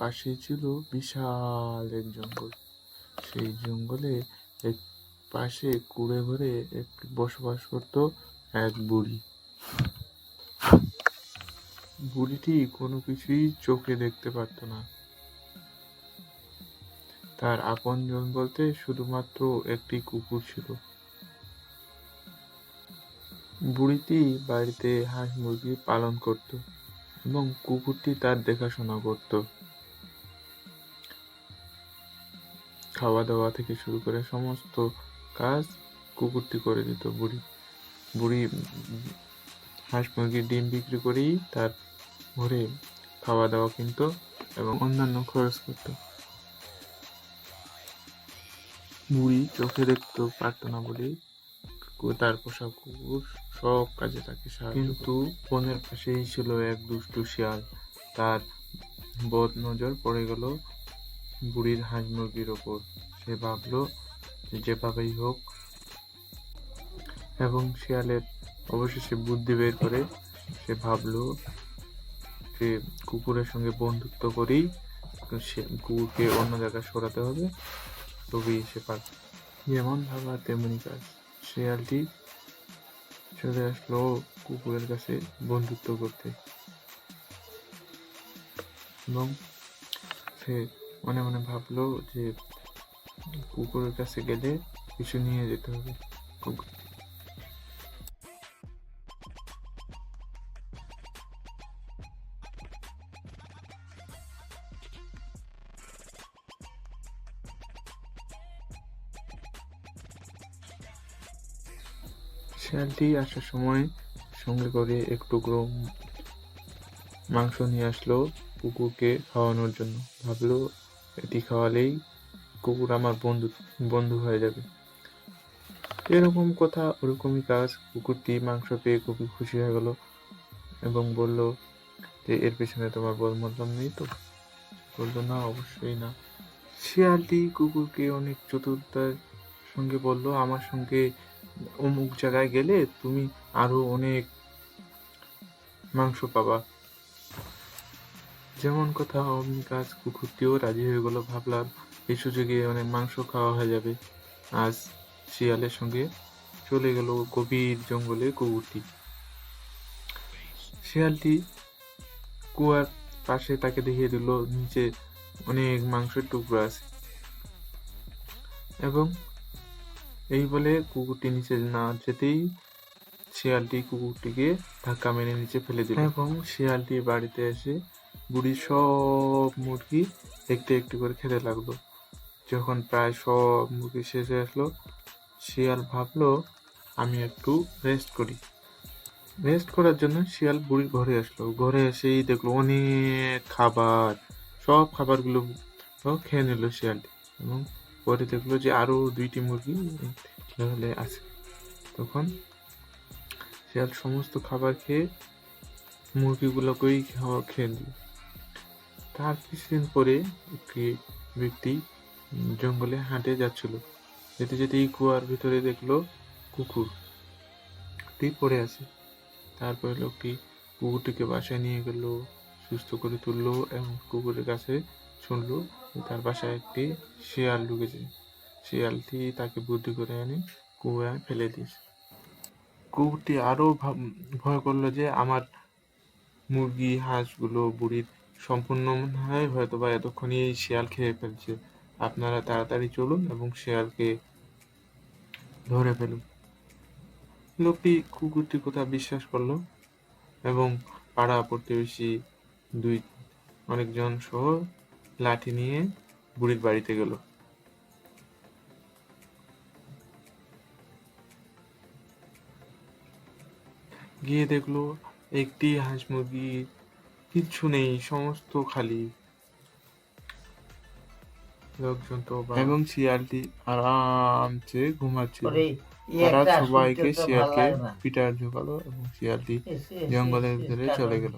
পাশেই ছিল বিশাল এক জঙ্গল। সেই জঙ্গলে এক পাশে কুড়ে ঘরে বসবাস করত এক বুড়ি। বুড়িটি কোনো কিছুই চোখে দেখতে পারত না। তার আপনজন বলতে শুধুমাত্র একটি কুকুর ছিল। বুড়িটি বাড়িতে হাঁস মুরগি পালন করত এবং কুকুরটি তার দেখাশোনা করত। খাওয়া দাওয়া থেকে শুরু করে সমস্ত কাজ কুকুরটি করে দিত। বুড়ি হাঁস মুরগির ডিম বিক্রি করেই তার ঘরে খাওয়া দাওয়া কিনত এবং অন্যান্য খরচ করত। বুড়ি চোখে দেখতে পারত না বলেই তার পোষা কুকুর সব কাজে তাকে সাহায্য। কিন্তু বনের পাশেই ছিল এক দুষ্টু শিয়াল। তার বদ নজর পড়ে গেল বুড়ির হাঁস মুরগির ওপর। সে ভাবলো যেভাবেই হোক, এবং শিয়ালের অবশেষে বুদ্ধি বের করে সে ভাবলো যে কুকুরের সঙ্গে বন্ধুত্ব করেই কুকুরকে অন্য জায়গায় সরাতে হবে, তবেই সে পারবে। যেমন ভাবা তেমনি কাজ। শিয়ালটি চলে আসলো কুকুরের কাছে বন্ধুত্ব করতে এবং সে মনে মনে ভাবলো যে কুকুরের কাছে গেলে কিছু নিয়ে যেতে হবে। শিয়ালটি আসার সময় সঙ্গে করে এক টুকরো মাংস নিয়ে আসলো কুকুরকে খাওয়ানোর জন্য। ভাবলো এটি খাওয়ালেই কুকুর আমার বন্ধু হয়ে যাবে। এরকম কথা ওরকমই কাজ। কুকুরটি মাংস পেয়ে খুবই খুশি হয়ে গেল এবং বলল যে এর পেছনে তোমার মতলব নেই তো? বললো না, অবশ্যই না। শিয়ালটি কুকুরকে অনেক চতুরতার সঙ্গে বলল, আমার সঙ্গে অমুক জায়গায় গেলে তুমি আরো অনেক মাংস পাবা। যেমন কথা অমনি কাজ। কুকুরটিও রাজি হয়ে গেল। ভাবলাম এই সুযোগে অনেক মাংস খাওয়া হয়ে যাবে। আজ শিয়ালের সঙ্গে চলে গেল গভীর জঙ্গলে কুকুরটি। শিয়ালটি কুয়ার পাশে তাকে দেখিয়ে দিল নিচে অনেক মাংসের টুকরো আছে, এবং এই বলে কুকুরটি নিচে না যেতেই শিয়ালটি কুকুরটিকে ধাক্কা মেরে নিচে ফেলে দিল এবং শিয়ালটি বাড়িতে এসে বুড়ির সব মুরগি একটু একটু করে খেতে লাগলো। যখন প্রায় সব মুরগি শেষ হয়ে আসলো, শিয়াল ভাবলো আমি একটু রেস্ট করি। রেস্ট করার জন্য শিয়াল বুড়ির ঘরে আসলো। ঘরে এসেই দেখলো অনেক খাবার। সব খাবারগুলো খেয়ে নিল শিয়ালটি এবং পরে দেখলো যে আরো 2টি মুরগি হলে আছে। তখন শিয়াল সমস্ত খাবার খেয়ে মুরগিগুলোকেই খেয়ে নিল। তার কিছুদিন পরে একটি ব্যক্তি জঙ্গলে হাঁটে যাচ্ছিল। যেতে যেতে এই কুয়ার ভিতরে দেখলো কুকুরটি পড়ে আছে। তারপরে লোকটি কুকুরটিকে বাসায় নিয়ে গেল, সুস্থ করে তুললো এবং কুকুরের কাছে শুনলো তার বাসায় একটি শিয়াল ঢুকেছে। শিয়ালটি তাকে বুদ্ধি করে এনে কুয়ায় ফেলে দিয়েছে। কুকুরটি আরো ভয় করলো যে আমার মুরগি হাঁসগুলো বুড়ির সম্পূর্ণ মনে হয় হয়তো বা এতক্ষণই এই শিয়াল খেয়ে ফেলছে। আপনারা তাড়াতাড়ি চলুন এবং শিয়ালকে ধরে ফেলুন। লোকটি কুকুরটির কথা বিশ্বাস করলো এবং পাড়া প্রতিবেশী অনেকজন সহ লাঠি নিয়ে বুড়ির বাড়িতে গেল। গিয়ে দেখলো একটি হাঁস মুরগি কিচ্ছু নেই, সমস্ত খালি। লোকজন তো এবং শিয়ালটি আরামসে ঘুমাচ্ছিল। তারা সবাইকে শিয়ালকে পিটার ঢোকালো এবং শিয়ালটি জঙ্গলের ভিতরে চলে গেল।